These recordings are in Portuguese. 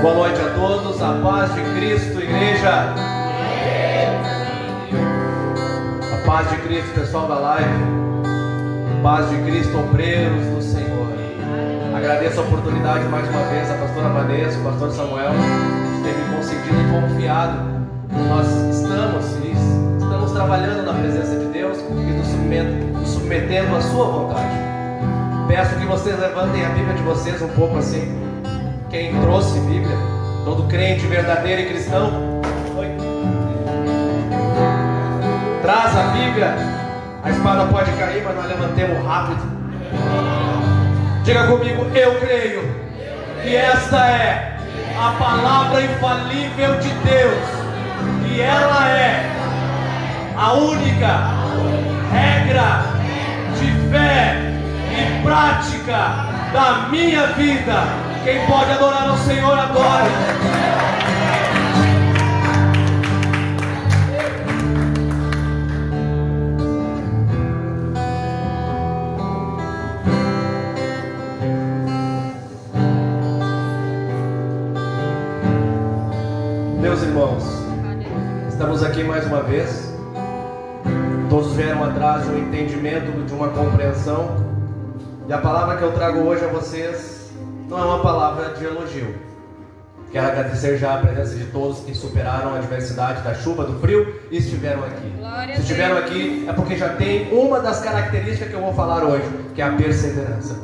Boa noite a todos, a paz de Cristo, igreja. A paz de Cristo, pessoal da live. A paz de Cristo, obreiros do Senhor. Agradeço a oportunidade mais uma vez a pastora Vanessa, o pastor Samuel, de ter me concedido e confiado. Nós estamos trabalhando na presença de Deus e nos submetendo à sua vontade. Peço que vocês levantem a Bíblia de vocês um pouco assim. Quem trouxe Bíblia, todo crente verdadeiro e cristão, traz a Bíblia. A espada pode cair, mas nós levantemos rápido. Diga comigo: eu creio que esta é a palavra infalível de Deus, e ela é a única regra de fé e prática da minha vida. Quem pode adorar ao Senhor, adore. Meus irmãos, estamos aqui mais uma vez. Todos vieram atrás de um entendimento, de uma compreensão. E a palavra que eu trago hoje a vocês não é uma palavra de elogio. Quero agradecer já a presença de todos que superaram a adversidade da chuva, do frio e estiveram aqui. Se estiveram aqui é porque já tem uma das características que eu vou falar hoje, que é a perseverança.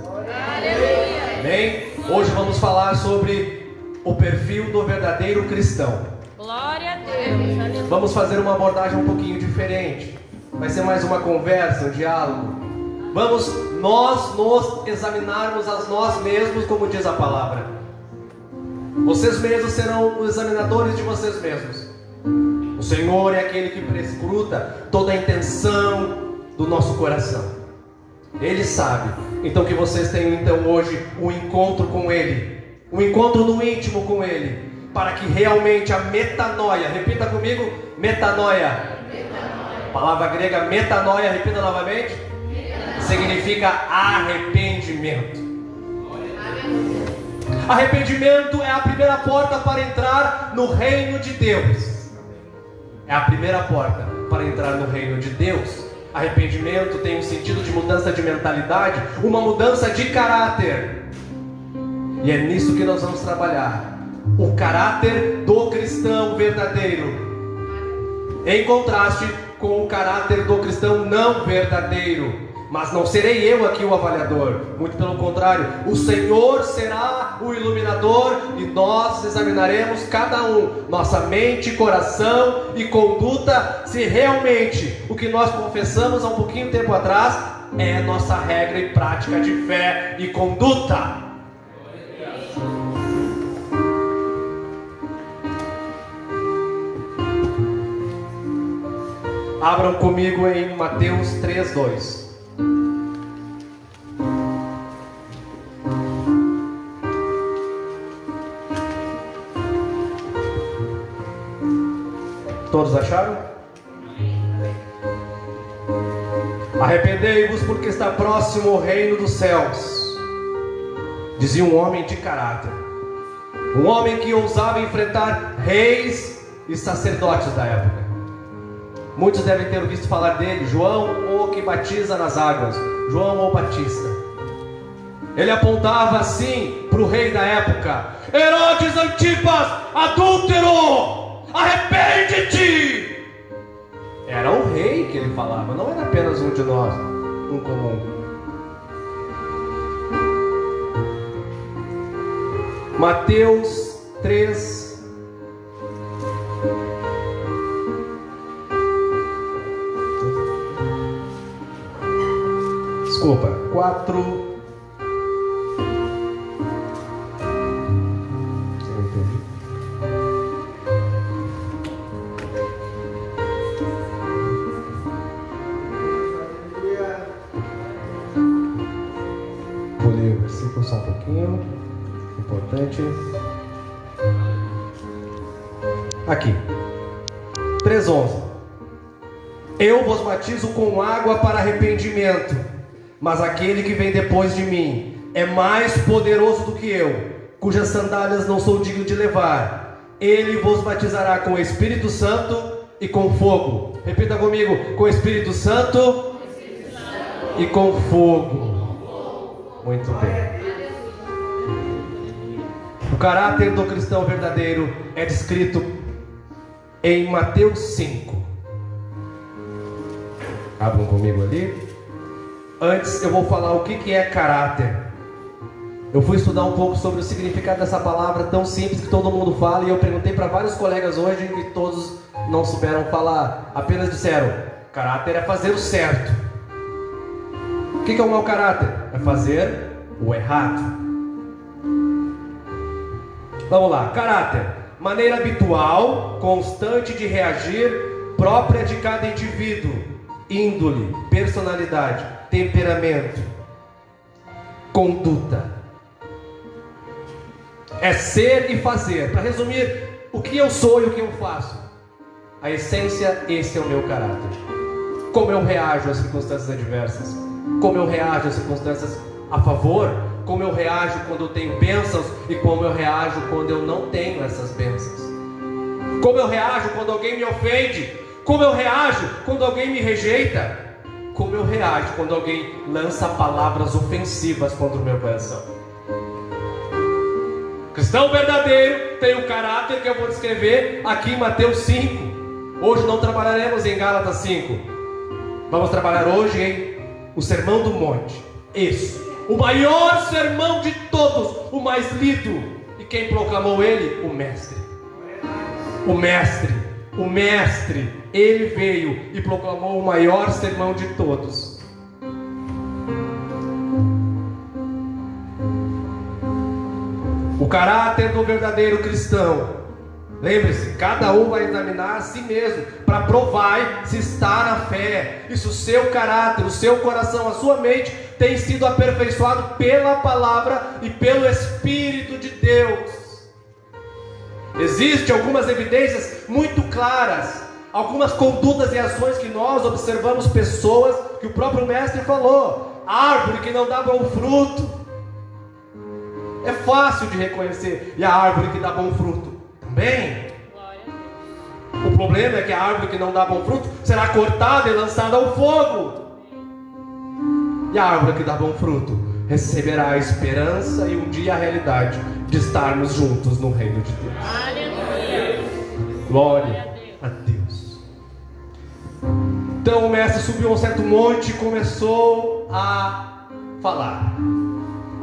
Amém? Hoje vamos falar sobre o perfil do verdadeiro cristão. Glória a Deus. Vamos fazer uma abordagem um pouquinho diferente. Vai ser mais uma conversa, um diálogo. Vamos nós nos examinarmos a nós mesmos, como diz a palavra. Vocês mesmos serão os examinadores de vocês mesmos. O Senhor é aquele que prescruta toda a intenção do nosso coração. Ele sabe. Então que vocês tenham hoje um encontro com Ele, um encontro no íntimo com Ele, para que realmente a metanoia, repita comigo, metanoia. A palavra grega metanoia, repita novamente. Significa arrependimento. Arrependimento é a primeira porta para entrar no reino de Deus. É a primeira porta para entrar no reino de Deus. Arrependimento tem um sentido de mudança de mentalidade, uma mudança de caráter. E é nisso que nós vamos trabalhar. O caráter do cristão verdadeiro, em contraste com o caráter do cristão não verdadeiro. Mas não serei eu aqui o avaliador, muito pelo contrário, o Senhor será o iluminador e nós examinaremos cada um, nossa mente, coração e conduta, se realmente o que nós confessamos há um pouquinho de tempo atrás é nossa regra e prática de fé e conduta. Abram comigo em Mateus 3:2. Todos acharam? Arrependei-vos porque está próximo o reino dos céus, dizia um homem de caráter, um homem que ousava enfrentar reis e sacerdotes da época. Muitos devem ter visto falar dele, João, o que batiza nas águas, João o Batista. Ele apontava assim para o rei da época: Herodes Antipas, adúltero, arrepende-te! Era o rei que ele falava, não era apenas um de nós, um comum. Mateus 3. Desculpa, 4. Vou ler o versículo só um pouquinho. Importante. Aqui. 3:11. Eu vos batizo com água para arrependimento, mas aquele que vem depois de mim é mais poderoso do que eu, cujas sandálias não sou digno de levar. Ele vos batizará com o Espírito Santo e com fogo. Repita comigo: com o Espírito Santo e com fogo. Muito bem. O caráter do cristão verdadeiro é descrito em Mateus 5. Abram comigo ali. Antes eu vou falar o que é caráter. Eu fui estudar um pouco sobre o significado dessa palavra tão simples que todo mundo fala, e eu perguntei para vários colegas hoje e todos não souberam falar. Apenas disseram: caráter é fazer o certo. O que é o mau caráter? É fazer o errado. Vamos lá. Caráter: maneira habitual, constante de reagir, própria de cada indivíduo. Índole, personalidade, temperamento, conduta. É ser e fazer. Para resumir, o que eu sou e o que eu faço. A essência, esse é o meu caráter. Como eu reajo às circunstâncias adversas. Como eu reajo às circunstâncias a favor. Como eu reajo quando eu tenho bênçãos e como eu reajo quando eu não tenho essas bênçãos. Como eu reajo quando alguém me ofende. Como eu reajo quando alguém me rejeita. Como eu reajo quando alguém lança palavras ofensivas contra o meu coração. Cristão verdadeiro tem o caráter que eu vou descrever aqui em Mateus 5. Hoje não trabalharemos em Gálatas 5. Vamos trabalhar hoje em o Sermão do Monte. Isso, o maior sermão de todos, o mais lido. E quem proclamou ele? O Mestre. O Mestre, o Mestre. Ele veio e proclamou o maior sermão de todos. O caráter do verdadeiro cristão. Lembre-se, cada um vai examinar a si mesmo para provar se está na fé. E se o seu caráter, o seu coração, a sua mente tem sido aperfeiçoado pela palavra e pelo Espírito de Deus. Existem algumas evidências muito claras, algumas condutas e ações que nós observamos pessoas que o próprio Mestre falou. Árvore que não dá bom fruto. É fácil de reconhecer. E a árvore que dá bom fruto também. O problema é que a árvore que não dá bom fruto será cortada e lançada ao fogo. E a árvore que dá bom fruto receberá a esperança e um dia a realidade de estarmos juntos no reino de Deus. Aleluia. Glória a Deus. Então o mestre subiu a um certo monte e começou a falar.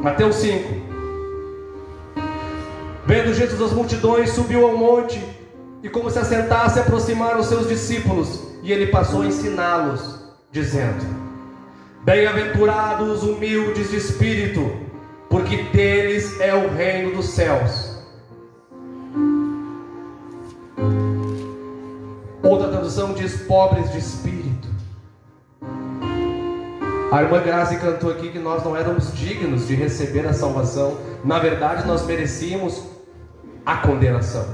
Mateus 5. Vendo Jesus as multidões, subiu ao monte, e como se assentasse, aproximaram os seus discípulos, e ele passou a ensiná-los, dizendo: bem-aventurados os humildes de espírito, porque deles é o reino dos céus. Outra tradução diz: pobres de espírito. A irmã Grazi cantou aqui que nós não éramos dignos de receber a salvação. Na verdade, nós merecíamos a condenação.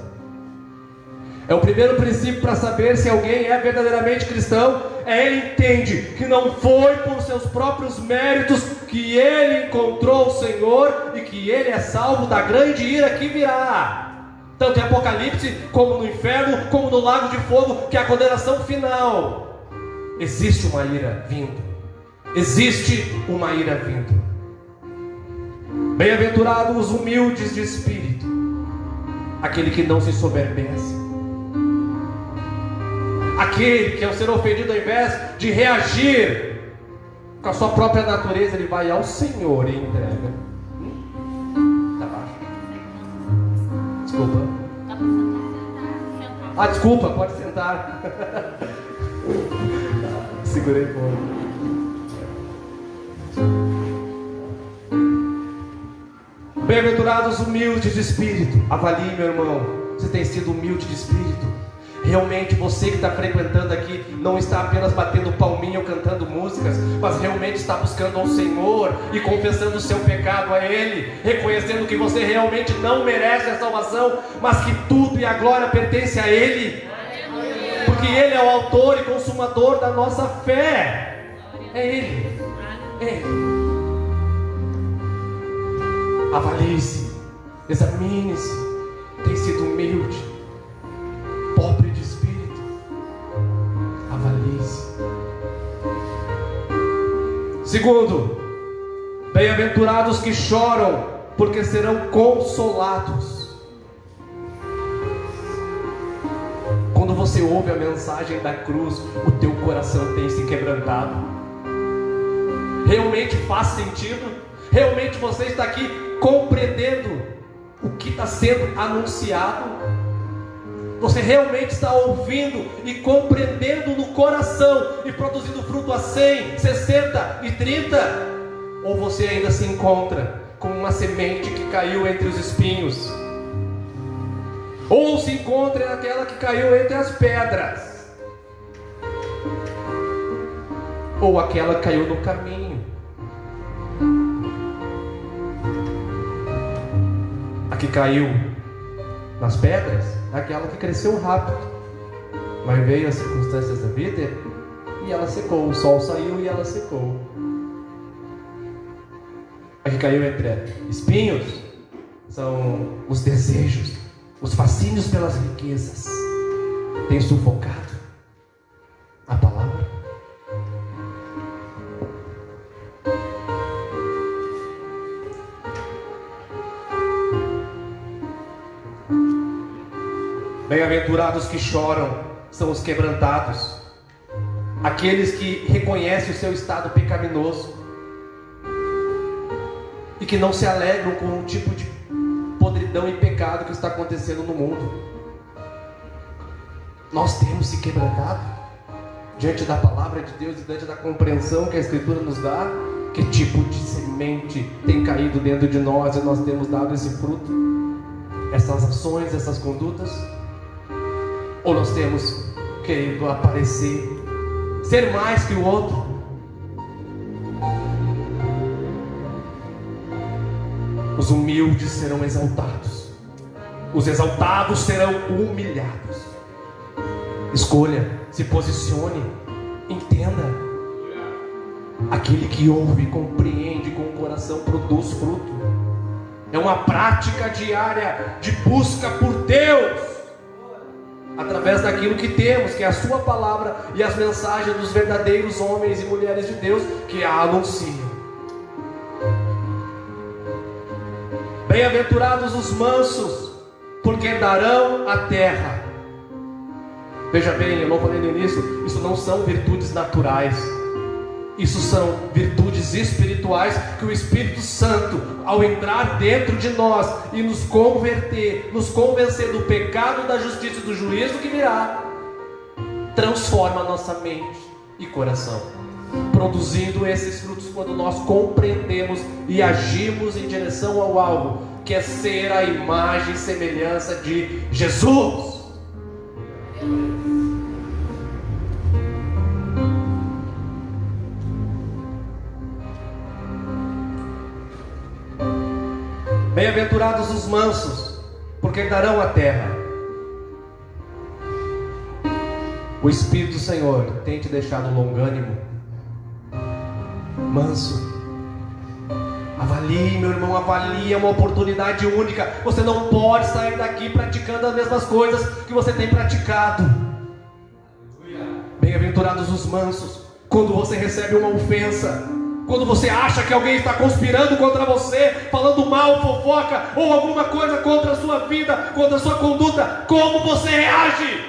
É o primeiro princípio para saber se alguém é verdadeiramente cristão. Ele entende que não foi por seus próprios méritos que ele encontrou o Senhor e que ele é salvo da grande ira que virá, tanto em Apocalipse como no inferno, como no lago de fogo, que é a condenação final. Existe uma ira vindo. Existe uma ira vindo. Bem-aventurados os humildes de espírito, aquele que não se soberbece, aquele que ao ser ofendido, ao invés de reagir com a sua própria natureza, ele vai ao Senhor e entrega. Tá baixo. Desculpa. Ah, desculpa, pode sentar. Segurei um pouco. Bem-aventurados os humildes de espírito. Avalie, meu irmão, você tem sido humilde de espírito? Realmente você que está frequentando aqui não está apenas batendo palminha ou cantando músicas, mas realmente está buscando ao Senhor e confessando o seu pecado a Ele, reconhecendo que você realmente não merece a salvação, mas que tudo e a glória pertence a Ele, porque Ele é o autor e consumador da nossa fé. É Ele. É Ele. Avalie-se. Examine-se. Tem sido humilde, pobre de espírito? Avalie-se. Segundo, bem-aventurados que choram, porque serão consolados. Quando você ouve a mensagem da cruz, o teu coração tem se quebrantado? Realmente faz sentido? Realmente você está aqui compreendendo o que está sendo anunciado? Você realmente está ouvindo e compreendendo no coração e produzindo fruto a 100, 60 e 30? Ou você ainda se encontra como uma semente que caiu entre os espinhos? Ou se encontra naquela que caiu entre as pedras? Ou aquela que caiu no caminho? A que caiu nas pedras é aquela que cresceu rápido, mas veio as circunstâncias da vida e ela secou. O sol saiu e ela secou. A que caiu entre espinhos são os desejos, os fascínios pelas riquezas. Tem sufocado a palavra. Bem-aventurados que choram são os quebrantados, aqueles que reconhecem o seu estado pecaminoso e que não se alegram com o tipo de podridão e pecado que está acontecendo no mundo. Nós temos se quebrantado diante da palavra de Deus e diante da compreensão que a Escritura nos dá. Que tipo de semente tem caído dentro de nós e nós temos dado esse fruto, essas ações, essas condutas? Ou nós temos querido aparecer, ser mais que o outro? Os humildes serão exaltados, os exaltados serão humilhados. Escolha, se posicione, entenda. Aquele que ouve e compreende com o coração produz fruto. É uma prática diária de busca por Deus, através daquilo que temos, que é a sua palavra e as mensagens dos verdadeiros homens e mulheres de Deus que a anunciam. Bem-aventurados os mansos, porque darão a terra. Veja bem, eu não falei no início, isso não são virtudes naturais, isso são virtudes espirituais que o Espírito Santo, ao entrar dentro de nós e nos converter, nos convencer do pecado, da justiça e do juízo que virá, transforma a nossa mente e coração, produzindo esses frutos quando nós compreendemos e agimos em direção ao alvo, que é ser a imagem e semelhança de Jesus. Bem-aventurados os mansos, porque darão a terra. O Espírito do Senhor tem te deixado longânimo, manso. Avalie, meu irmão, avalie, é uma oportunidade única. Você não pode sair daqui praticando as mesmas coisas que você tem praticado. Bem-aventurados os mansos, quando você recebe uma ofensa, quando você acha que alguém está conspirando contra você, falando mal, fofoca ou alguma coisa contra a sua vida, contra a sua conduta, como você reage?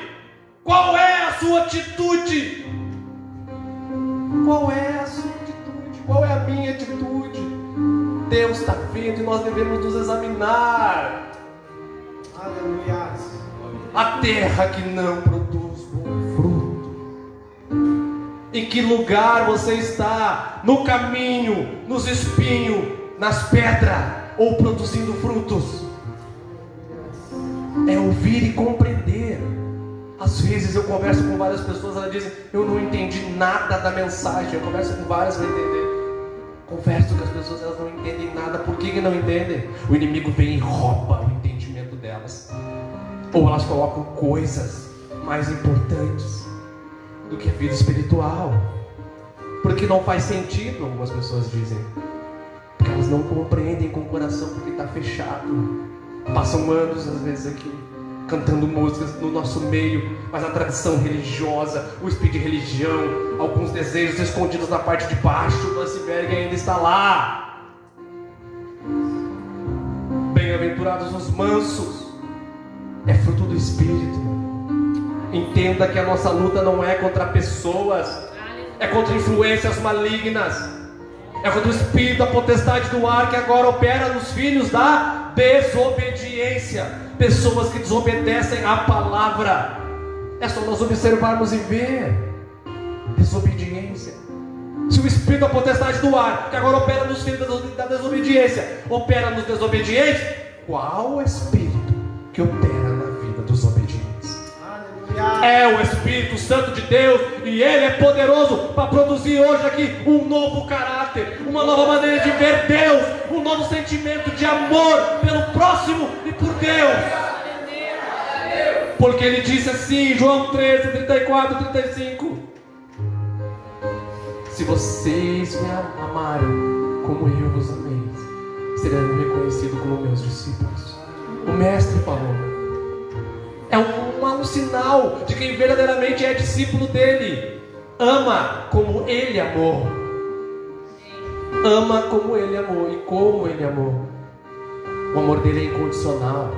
Qual é a sua atitude? Qual é a sua atitude? Qual é a minha atitude? Deus está vendo e nós devemos nos examinar. Aleluia. A terra que não produz bom fruto. Em que lugar você está? No caminho, nos espinhos, nas pedras, ou produzindo frutos? É ouvir e compreender. Às vezes eu converso com várias pessoas, elas dizem: eu não entendi nada da mensagem. Eu converso com várias para entender. Converso com as pessoas, elas não entendem nada. Por que não entendem? O inimigo vem e rouba o entendimento delas. Ou elas colocam coisas mais importantes do que a vida espiritual, porque não faz sentido, algumas pessoas dizem, porque elas não compreendem com o coração, porque está fechado. Passam anos, às vezes, aqui, cantando músicas no nosso meio, mas a tradição religiosa, o espírito de religião, alguns desejos escondidos na parte de baixo do iceberg ainda está lá. Bem-aventurados os mansos, é fruto do Espírito. Entenda que a nossa luta não é contra pessoas, é contra influências malignas, é contra o espírito da potestade do ar que agora opera nos filhos da desobediência, pessoas que desobedecem à palavra. É só nós observarmos e ver desobediência. Se o espírito da potestade do ar que agora opera nos filhos da desobediência opera nos desobedientes, qual o espírito que opera na vida dos obedientes? É o Espírito Santo de Deus, e Ele é poderoso para produzir hoje aqui um novo caráter, uma nova maneira de ver Deus, um novo sentimento de amor pelo próximo e por Deus. Porque Ele disse assim, João 13, 34, 35: se vocês me amarem como eu vos amei, serão reconhecidos como meus discípulos. O Mestre falou. É um sinal de quem verdadeiramente é discípulo dele. Ama como ele amou. Ama como ele amou. E como ele amou. O amor dele é incondicional.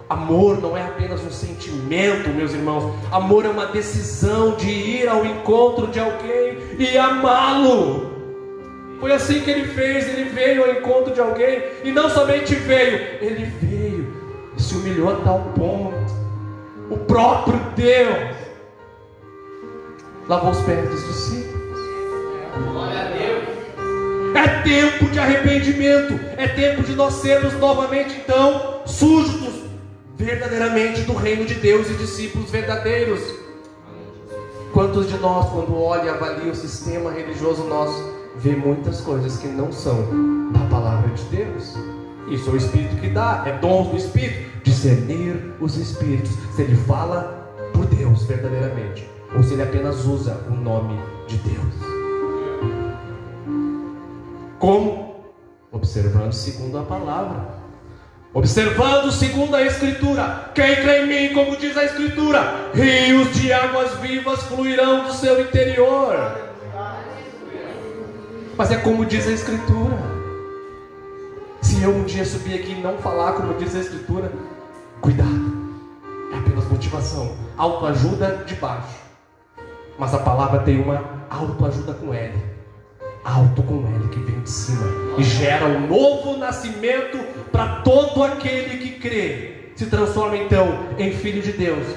Amor não é apenas um sentimento, meus irmãos. Amor é uma decisão de ir ao encontro de alguém e amá-lo. Foi assim que ele fez. Ele veio ao encontro de alguém. E não somente veio, ele veio e se humilhou a tal ponto. O próprio Deus lavou os pés dos discípulos. Glória a Deus. É tempo de arrependimento. É tempo de nós sermos novamente então súditos verdadeiramente do reino de Deus e discípulos verdadeiros. Quantos de nós, quando olha e avalia o sistema religioso nosso, vê muitas coisas que não são da palavra de Deus? Isso é o Espírito que dá, é dom do Espírito. Discernir os Espíritos, se ele fala por Deus verdadeiramente, ou se ele apenas usa o nome de Deus. Como? Observando segundo a palavra, observando segundo a Escritura. Quem crê em mim, como diz a Escritura, rios de águas vivas fluirão do seu interior. Mas é como diz a Escritura. Se eu um dia subir aqui e não falar como diz a Escritura, cuidado, é apenas motivação, autoajuda de baixo. Mas a palavra tem uma autoajuda com L, alto com L, que vem de cima e gera um novo nascimento para todo aquele que crê. Se transforma então em filho de Deus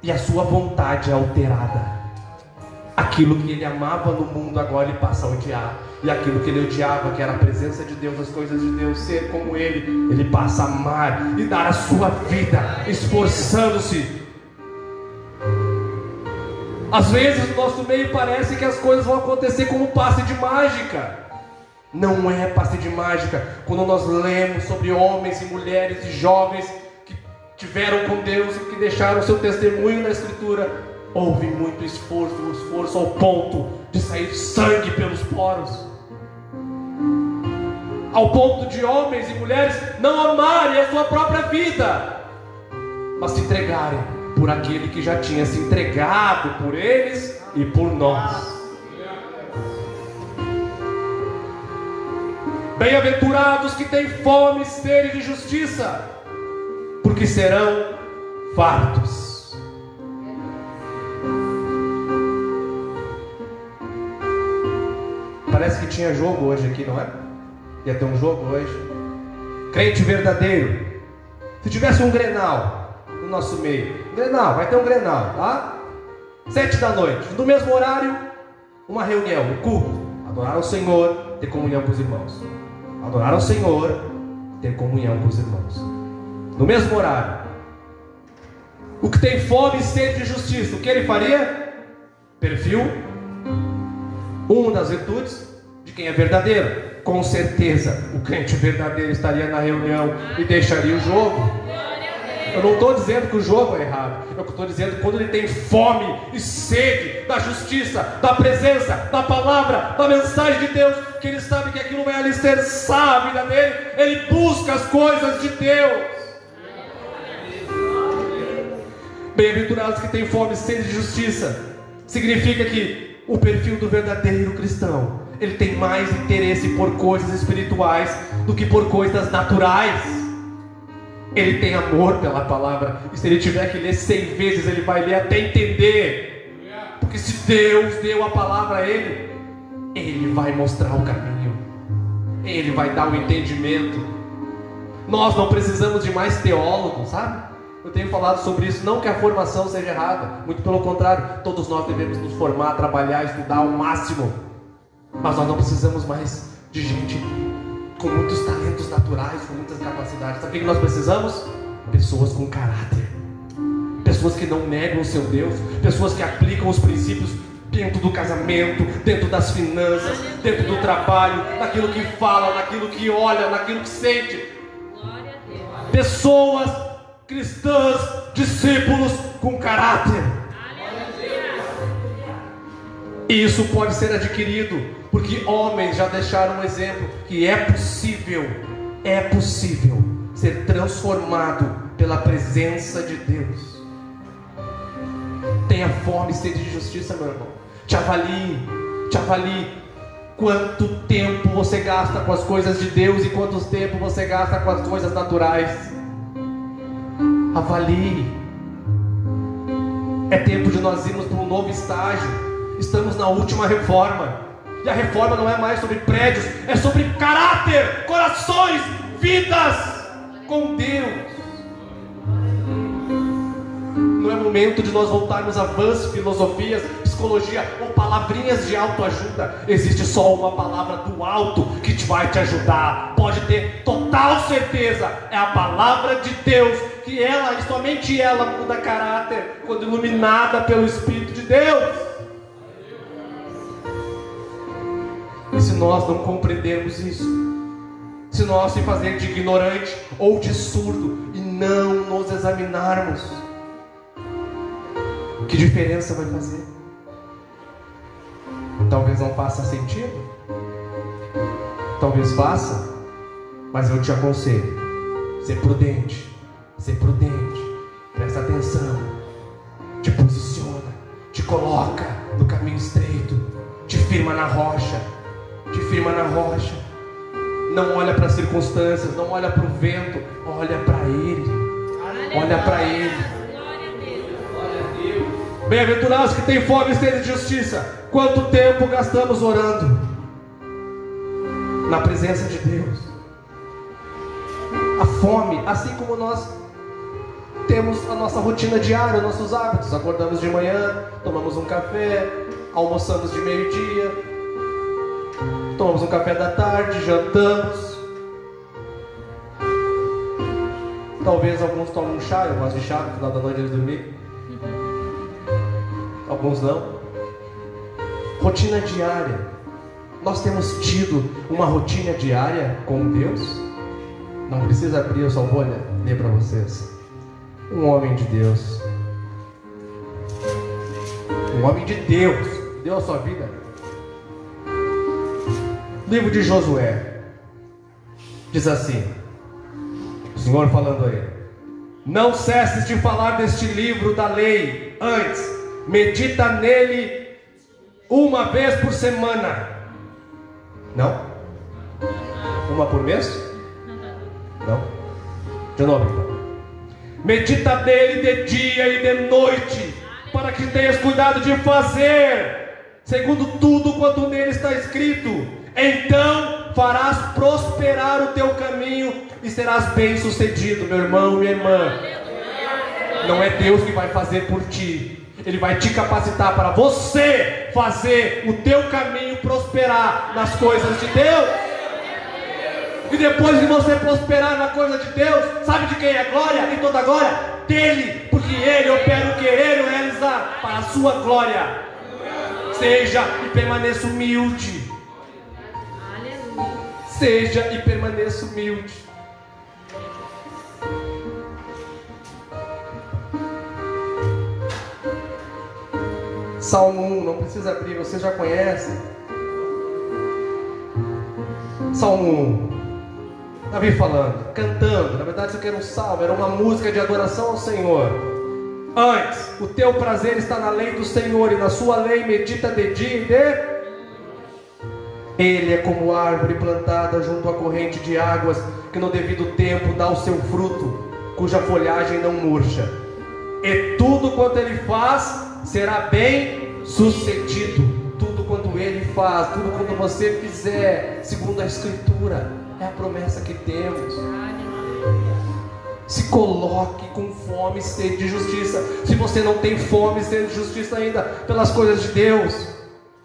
e a sua vontade é alterada. Aquilo que ele amava no mundo agora ele passa a odiar. E aquilo que ele odiava, que era a presença de Deus, as coisas de Deus, ser como ele passa a amar e dar a sua vida, esforçando-se. Às vezes no nosso meio parece que as coisas vão acontecer como um passe de mágica. Não é passe de mágica. Quando nós lemos sobre homens e mulheres e jovens que tiveram com Deus e que deixaram seu testemunho na Escritura, houve muito esforço ao ponto de sair sangue pelos poros, ao ponto de homens e mulheres não amarem a sua própria vida, mas se entregarem por aquele que já tinha se entregado por eles e por nós. Bem-aventurados que têm fome e sede de justiça, porque serão fartos. Parece que tinha jogo hoje aqui, não é? Ia ter um jogo hoje. Crente verdadeiro. Se tivesse um Grenal no nosso meio, Grenal, vai ter um Grenal, tá? 7 da noite, no mesmo horário, uma reunião, um culto. Adorar ao Senhor, ter comunhão com os irmãos. Adorar ao Senhor, ter comunhão com os irmãos. No mesmo horário. O que tem fome e sede de justiça, o que ele faria? Perfil. Uma das virtudes de quem é verdadeiro. Com certeza o crente verdadeiro estaria na reunião e deixaria o jogo. Eu não estou dizendo que o jogo é errado. Eu estou dizendo que quando ele tem fome e sede da justiça, da presença, da palavra, da mensagem de Deus, que ele sabe que aquilo vai alicerçar a vida dele, ele busca as coisas de Deus. Bem-aventurados que têm fome e sede de justiça. Significa que o perfil do verdadeiro cristão, ele tem mais interesse por coisas espirituais do que por coisas naturais. Ele tem amor pela palavra. E se ele tiver que ler 100 vezes, ele vai ler até entender. Porque se Deus deu a palavra a ele, Ele vai mostrar o caminho, Ele vai dar o entendimento. Nós não precisamos de mais teólogos, sabe? Eu tenho falado sobre isso, não que a formação seja errada, muito pelo contrário, todos nós devemos nos formar, trabalhar, estudar ao máximo. Mas nós não precisamos mais de gente com muitos talentos naturais, com muitas capacidades. Sabe o que nós precisamos? Pessoas com caráter, pessoas que não negam o seu Deus, pessoas que aplicam os princípios dentro do casamento, dentro das finanças, dentro do trabalho, naquilo que fala, naquilo que olha, naquilo que sente. Pessoas cristãs, discípulos com caráter. E isso pode ser adquirido, porque homens já deixaram um exemplo que é possível ser transformado pela presença de Deus. Tenha fome e sede de justiça, meu irmão. Te avalie quanto tempo você gasta com as coisas de Deus e quanto tempo você gasta com as coisas naturais. Avalie. É tempo de nós irmos para um novo estágio. Estamos na última reforma. E a reforma não é mais sobre prédios, é sobre caráter, corações, vidas com Deus. Não é momento de nós voltarmos a vãs filosofias, psicologia ou palavrinhas de autoajuda. Existe só uma palavra do alto que vai te ajudar. Pode ter total certeza. É a palavra de Deus, que ela e somente ela muda caráter quando iluminada pelo Espírito de Deus. E se nós não compreendermos isso, se nós se fazer de ignorante ou de surdo e não nos examinarmos, que diferença vai fazer? Talvez não faça sentido, talvez faça, mas eu te aconselho: ser prudente, presta atenção, te posiciona, te coloca no caminho estreito, te firma na rocha. Não olha para as circunstâncias, não olha para o vento, olha para Ele. Bem-aventurados que têm fome e sede de justiça. Quanto tempo gastamos orando na presença de Deus? A fome, assim como nós temos a nossa rotina diária, nossos hábitos. Acordamos de manhã, tomamos um café, almoçamos de meio-dia, tomamos um café da tarde, jantamos. Talvez alguns tomem um chá, eu gosto de chá no final da noite antes de dormir. Alguns não. Rotina diária. Nós temos tido uma rotina diária com Deus? Não precisa abrir, eu só vou ler para vocês. Um homem de Deus. Um homem de Deus. Deu a sua vida. Livro de Josué. Diz assim, o Senhor falando a ele: não cesses de falar deste livro da lei, antes medita nele uma vez por semana. Não? Uma por mês? Não? De novo então. Medita nele de dia e de noite, para que tenhas cuidado de fazer segundo tudo quanto nele está escrito. Então farás prosperar o teu caminho e serás bem sucedido. Meu irmão, minha irmã, não é Deus que vai fazer por ti. Ele vai te capacitar para você fazer o teu caminho prosperar nas coisas de Deus. E depois de você prosperar na coisa de Deus, sabe de quem é a glória? E toda a glória? Dele, porque Ele opera o querer e realizar para a sua glória. Seja e permaneça humilde. Seja e permaneça humilde. Salmo 1, não precisa abrir, você já conhece. Salmo 1. Davi falando, cantando. Na verdade isso aqui era um salmo, era uma música de adoração ao Senhor. Antes, o teu prazer está na lei do Senhor, e na sua lei medita de dia e de... Ele é como árvore plantada junto à corrente de águas, que no devido tempo dá o seu fruto, cuja folhagem não murcha. E tudo quanto ele faz será bem sucedido. Tudo quanto ele faz, tudo quanto você fizer, segundo a Escritura, é a promessa que temos. Se coloque com fome e sede de justiça. Se você não tem fome e sede de justiça ainda pelas coisas de Deus,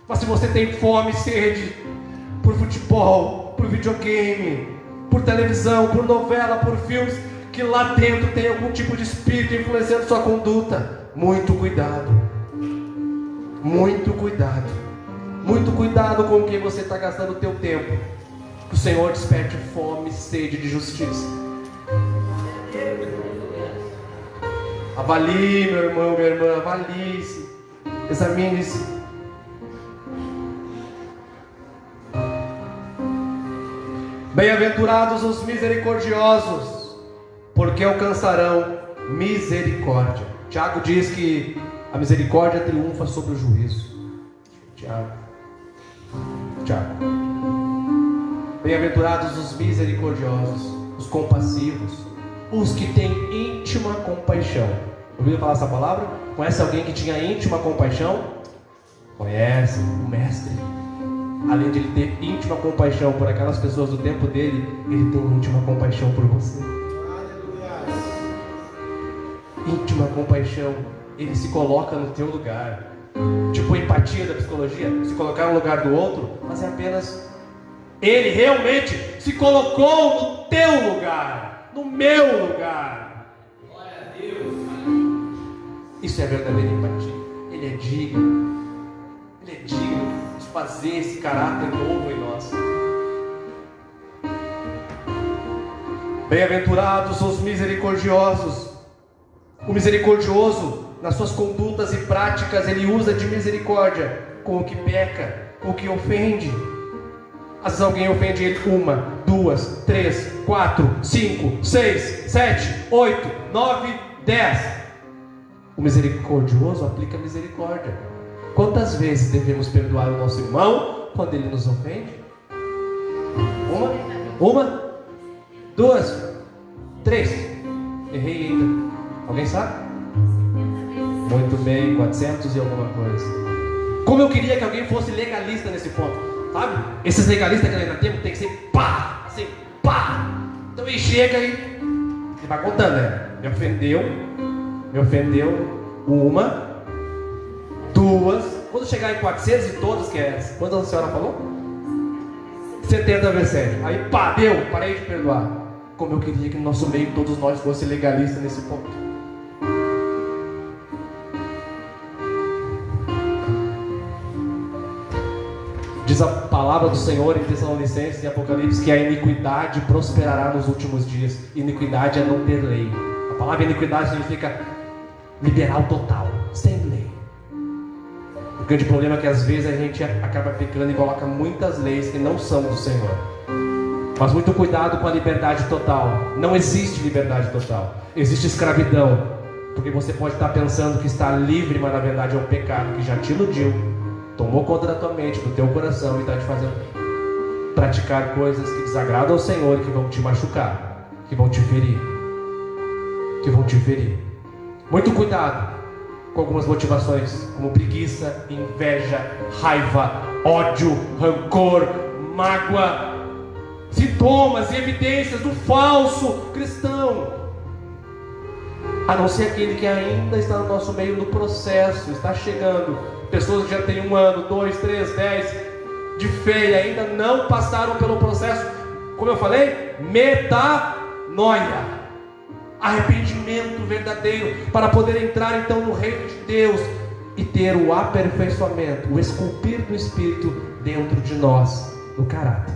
mas se você tem fome e sede por futebol, por videogame, por televisão, por novela, por filmes, que lá dentro tem algum tipo de espírito influenciando sua conduta, muito cuidado. Muito cuidado. Muito cuidado com o que você está gastando o teu tempo. Que o Senhor desperte fome e sede de justiça. Avalie, meu irmão, minha irmã, avalie-se, examine-se. Bem-aventurados os misericordiosos, porque alcançarão misericórdia. Tiago diz que a misericórdia triunfa sobre o juízo. Tiago. Bem-aventurados os misericordiosos, os compassivos, os que têm íntima compaixão. Ouviu falar essa palavra? Conhece alguém que tinha íntima compaixão? Conhece, o mestre. Além de ele ter íntima compaixão por aquelas pessoas do tempo dele, ele tem íntima compaixão por você. Íntima compaixão. Ele se coloca no teu lugar. Tipo empatia da psicologia, se colocar no lugar do outro, mas é apenas ele realmente se colocou no teu lugar, no meu lugar. Glória a Deus. Isso é verdadeira empatia. Ele é digno. Ele é digno de fazer esse caráter novo em nós. Bem-aventurados os misericordiosos. O misericordioso, nas suas condutas e práticas, ele usa de misericórdia com o que peca, com o que ofende. Às vezes alguém ofende ele 1, 2, 3, 4, 5, 6, 7, 8, 9, 10. O misericordioso aplica misericórdia. Quantas vezes devemos perdoar o nosso irmão quando ele nos ofende? 1, 2, 3. Errei ainda. Alguém sabe? Muito bem, 400 e alguma coisa. Como eu queria que alguém fosse legalista nesse ponto. Sabe? Esses legalistas que ainda temos tem que ser pá, assim, pá. Então ele chega e ele vai contando, né? Me ofendeu 1, 2. Quando chegar em 400 e todas, que é quantas a senhora falou? 70 vezes 7. Aí pá, deu, parei de perdoar. Como eu queria que no nosso meio todos nós fossem legalistas nesse ponto. Diz a palavra do Senhor em Tessalonicenses e Apocalipse que a iniquidade prosperará nos últimos dias. Iniquidade é não ter lei. A palavra iniquidade significa liberal total, sem lei. O grande problema é que às vezes a gente acaba pecando e coloca muitas leis que não são do Senhor. Mas muito cuidado com a liberdade total. Não existe liberdade total. Existe escravidão. Porque você pode estar pensando que está livre, mas na verdade é um pecado que já te iludiu, tomou conta da tua mente, do teu coração e está te fazendo praticar coisas que desagradam ao Senhor e que vão te machucar, que vão te ferir. Muito cuidado com algumas motivações, como preguiça, inveja, raiva, ódio, rancor, mágoa, sintomas e evidências do falso cristão. A não ser aquele que ainda está no nosso meio no processo, está chegando. Pessoas que já têm 1 ano, 2, 3, 10 de fé e ainda não passaram pelo processo, como eu falei, metanoia. Arrependimento verdadeiro, para poder entrar então no reino de Deus e ter o aperfeiçoamento, o esculpir do Espírito dentro de nós, no caráter.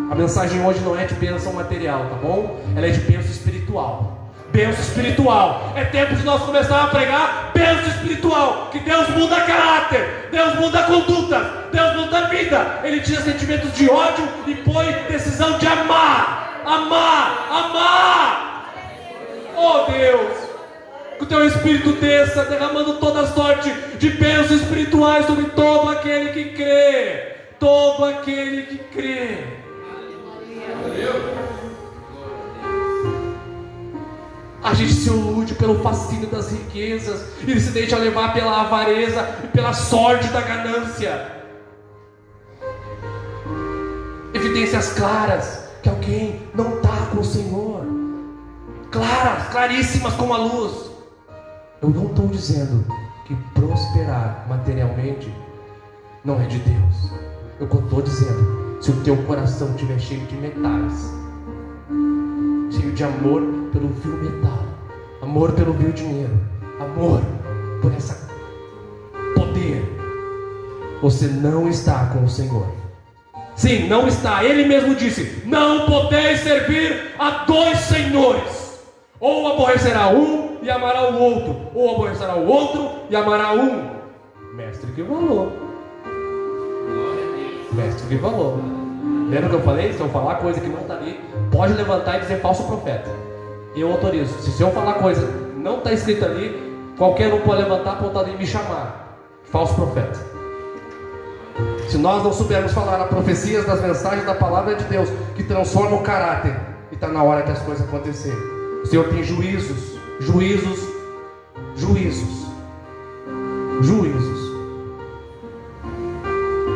A mensagem hoje não é de bênção material, tá bom? Ela é de bênção espiritual. Bênção espiritual. É tempo de nós começar a pregar bênção espiritual. Que Deus muda caráter, Deus muda conduta, Deus muda a vida. Ele tira sentimentos de ódio e põe decisão de amar. Amar. Oh Deus. teu Espírito desça, derramando toda sorte de bênçãos espirituais sobre todo aquele que crê. Todo aquele que crê. A gente se ilude pelo fascínio das riquezas, e se deixa levar pela avareza e pela sorte da ganância. Evidências claras que alguém não está com o Senhor, claras, claríssimas como a luz. Eu não estou dizendo que prosperar materialmente não é de Deus. Eu estou dizendo, se o teu coração estiver cheio de metais, cheio de amor pelo vil metal, amor pelo vil dinheiro, amor por esse poder, você não está com o Senhor. Sim, não está. Ele mesmo disse: não podeis servir a dois senhores. Ou aborrecerá um e amará o outro, ou aborrecerá o outro e amará um. Mestre que falou. Mestre que falou. Lembra que eu falei? Se eu falar coisa que não está ali, pode levantar e dizer falso profeta. Eu autorizo. Se eu falar coisa que não está escrita ali, qualquer um pode levantar, apontar ali e me chamar falso profeta. Se nós não soubermos falar as profecias das mensagens da palavra de Deus, que transformam o caráter, e está na hora que as coisas acontecerem. O Senhor tem juízos.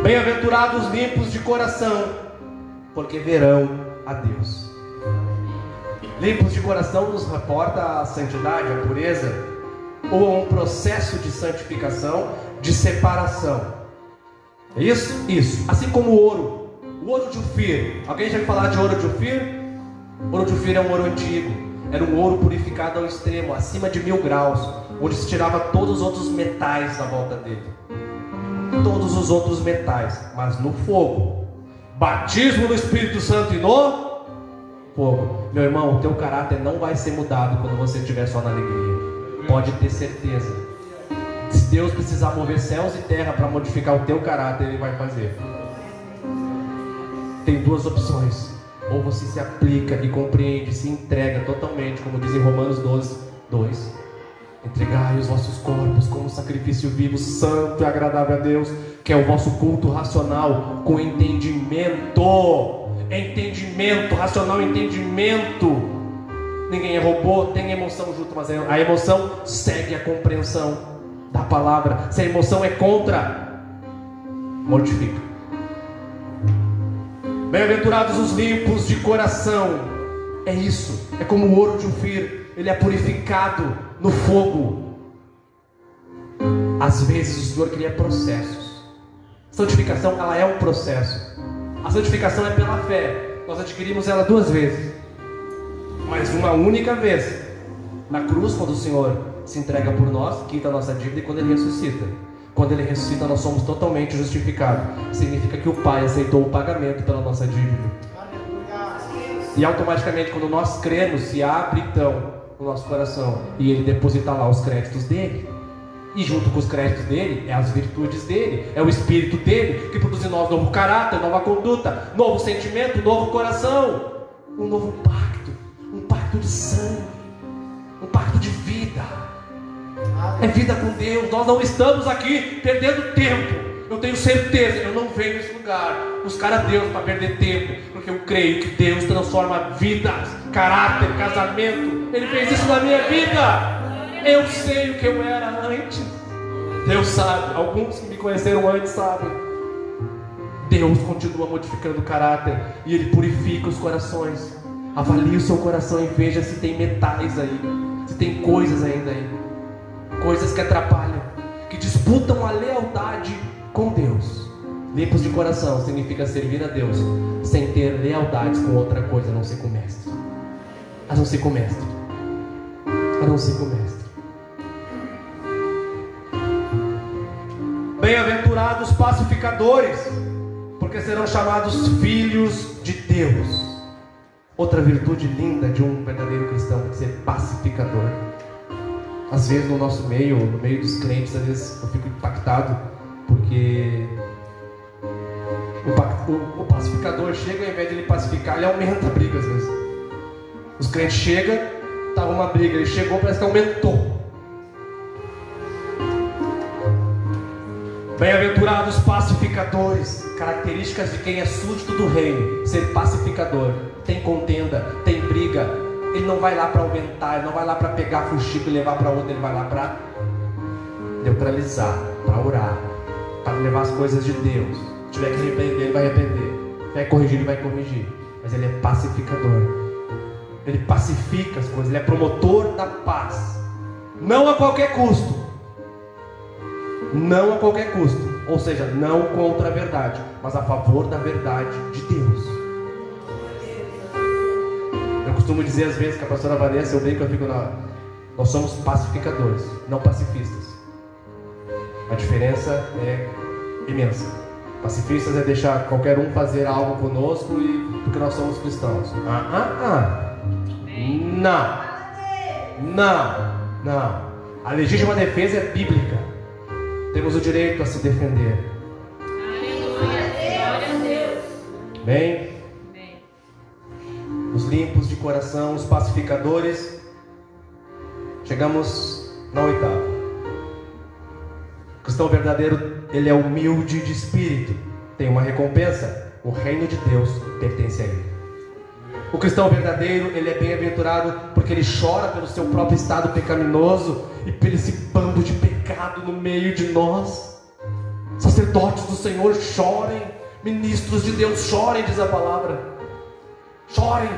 Bem-aventurados limpos de coração, porque verão a Deus. Limpos de coração nos reporta a santidade, a pureza, ou a um processo de santificação, de separação. É isso? Isso. Assim como o ouro de Ofir. Alguém já ouviu falar de ouro de Ofir? Ouro de Ofir é um ouro antigo. Era um ouro purificado ao extremo, acima de 1000 graus, onde se tirava todos os outros metais da volta dele. Todos os outros metais, mas no fogo. Batismo no Espírito Santo e no fogo. Meu irmão, o teu caráter não vai ser mudado quando você estiver só na alegria. Pode ter certeza. Se Deus precisar mover céus e terra para modificar o teu caráter, Ele vai fazer. Tem duas opções: ou você se aplica e compreende, se entrega totalmente, como diz em Romanos 12:2. Entregai os vossos corpos como sacrifício vivo, santo e agradável a Deus, que é o vosso culto racional, com entendimento. Entendimento, racional, entendimento. Ninguém é robô, tem emoção junto, mas a emoção segue a compreensão da palavra. Se a emoção é contra, mortifica. Bem-aventurados os limpos de coração. É isso, é como o ouro de Ofir, ele é purificado no fogo. Às vezes o Senhor cria processos. Santificação, ela é um processo. A santificação é pela fé. Nós adquirimos ela 2 vezes, mas uma única vez na cruz, quando o Senhor se entrega por nós, quita a nossa dívida, e quando Ele ressuscita. Quando Ele ressuscita, nós somos totalmente justificados. Significa que o Pai aceitou o pagamento pela nossa dívida. E automaticamente, quando nós cremos, se abre então o nosso coração, e Ele deposita lá os créditos dele. E junto com os créditos dele, é as virtudes dele, é o Espírito dele, que produz em nós novo caráter, nova conduta, novo sentimento, novo coração, um novo pacto, um pacto de sangue, um pacto de vida. É vida com Deus. Nós não estamos aqui perdendo tempo. Eu tenho certeza, eu não venho nesse lugar buscar a Deus para perder tempo, porque eu creio que Deus transforma vidas, caráter, casamento. Ele fez isso na minha vida. Eu sei o que eu era antes. Deus sabe. Alguns que me conheceram antes sabem. Deus continua modificando o caráter, e Ele purifica os corações. Avalie o seu coração e veja se tem metais aí, se tem coisas ainda aí, coisas que atrapalham, que disputam a lealdade com Deus. Limpos de coração significa servir a Deus sem ter lealdades com outra coisa, a não ser com o mestre. A não ser com o mestre. A não ser com o mestre. Bem-aventurados pacificadores, porque serão chamados filhos de Deus. Outra virtude linda de um verdadeiro cristão é ser pacificador. Às vezes no nosso meio, no meio dos crentes, às vezes eu fico impactado, porque o pacificador chega, ao invés de ele pacificar, ele aumenta a briga às vezes. Os crentes chegam, estava uma briga, ele chegou, parece que aumentou. Bem-aventurados pacificadores. Características de quem é súdito do reino: ser pacificador. Tem contenda, tem briga. Ele não vai lá para aumentar, ele não vai lá para pegar fuxico e levar para outro. Ele vai lá para neutralizar, para orar, para levar as coisas de Deus. Se tiver que arrepender, ele vai arrepender. Se tiver que corrigir, ele vai corrigir. Mas ele é pacificador. Ele pacifica as coisas. Ele é promotor da paz. Não a qualquer custo. Não a qualquer custo. Ou seja, não contra a verdade, mas a favor da verdade de Deus. Eu costumo dizer às vezes que a pastora Vanessa, eu brinco, eu fico na... Nós somos pacificadores, não pacifistas. A diferença é imensa. Pacifistas é deixar qualquer um fazer algo conosco e porque nós somos cristãos. Não. A legítima defesa é bíblica. Temos o direito a se defender. Glória a Deus. Bem? Os limpos de coração, os pacificadores. Chegamos na oitava. O cristão verdadeiro, ele é humilde de espírito. Tem uma recompensa. O reino de Deus pertence a ele. O cristão verdadeiro, ele é bem-aventurado porque ele chora pelo seu próprio estado pecaminoso e pelo esse bando de pecado no meio de nós. Sacerdotes do Senhor, chorem. Ministros de Deus, chorem, diz a palavra. Chorem,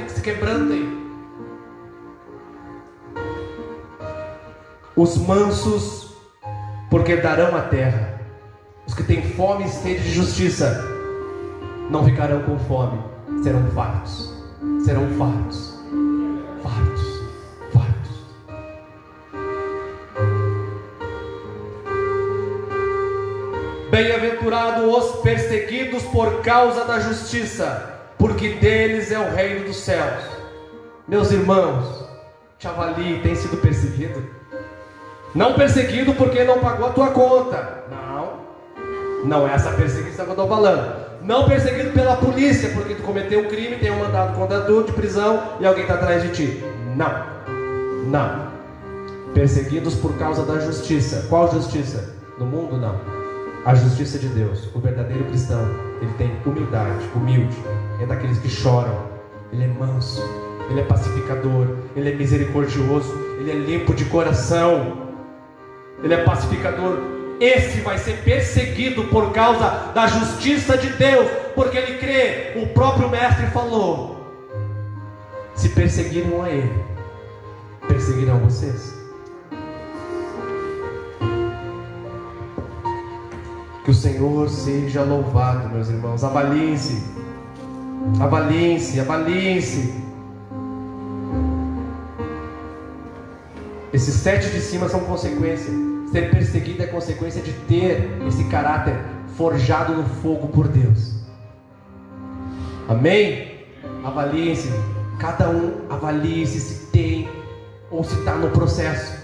que se quebrantem. Os mansos, porque darão a terra. Os que têm fome e sede de justiça não ficarão com fome, serão fartos. Bem-aventurados os perseguidos por causa da justiça, porque deles é o reino dos céus. Meus irmãos, te avalie, tem sido perseguido? Não perseguido porque não pagou a tua conta. Não é essa perseguição que eu estou falando. Não perseguido pela polícia porque tu cometeu um crime, tem um mandado contra tu de prisão e alguém está atrás de ti. Não. Perseguidos por causa da justiça. Qual justiça? No mundo, não. A justiça de Deus. O verdadeiro cristão, ele tem humilde. É daqueles que choram. Ele é manso, ele é pacificador, ele é misericordioso, ele é limpo de coração, ele é pacificador. Esse vai ser perseguido por causa da justiça de Deus, porque ele crê. O próprio mestre falou: se perseguiram a ele, perseguirão vocês. Que o Senhor seja louvado, meus irmãos. Avaliem-se. Esses 7 de cima são consequência. Ser perseguido é consequência de ter esse caráter forjado no fogo por Deus. Amém? Avaliem-se. Cada um avalie-se se tem ou se está no processo,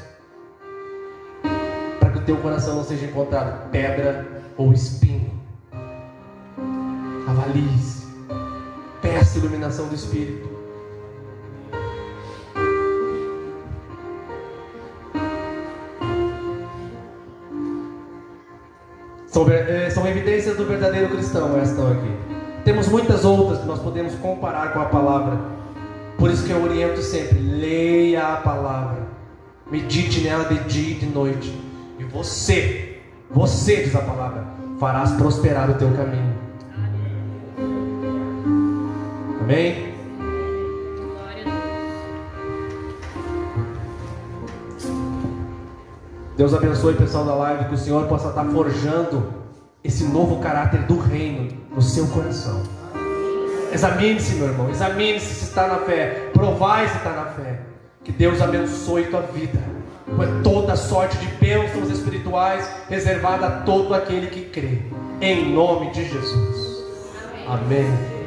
para que o teu coração não seja encontrado pedra ou espinho. Avalie-se. Peça a iluminação do Espírito. São evidências do verdadeiro cristão, estas estão aqui. Temos muitas outras que nós podemos comparar com a palavra. Por isso que eu oriento sempre: leia a palavra, medite nela de dia e de noite, e você diz a palavra, farás prosperar o teu caminho. Amém? Deus abençoe o pessoal da live, que o Senhor possa estar forjando esse novo caráter do reino no seu coração. Examine-se, meu irmão, examine-se se está na fé, provai se está na fé. Que Deus abençoe tua vida, com toda sorte de bênçãos espirituais reservada a todo aquele que crê, em nome de Jesus. Amém.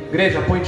Igreja, põe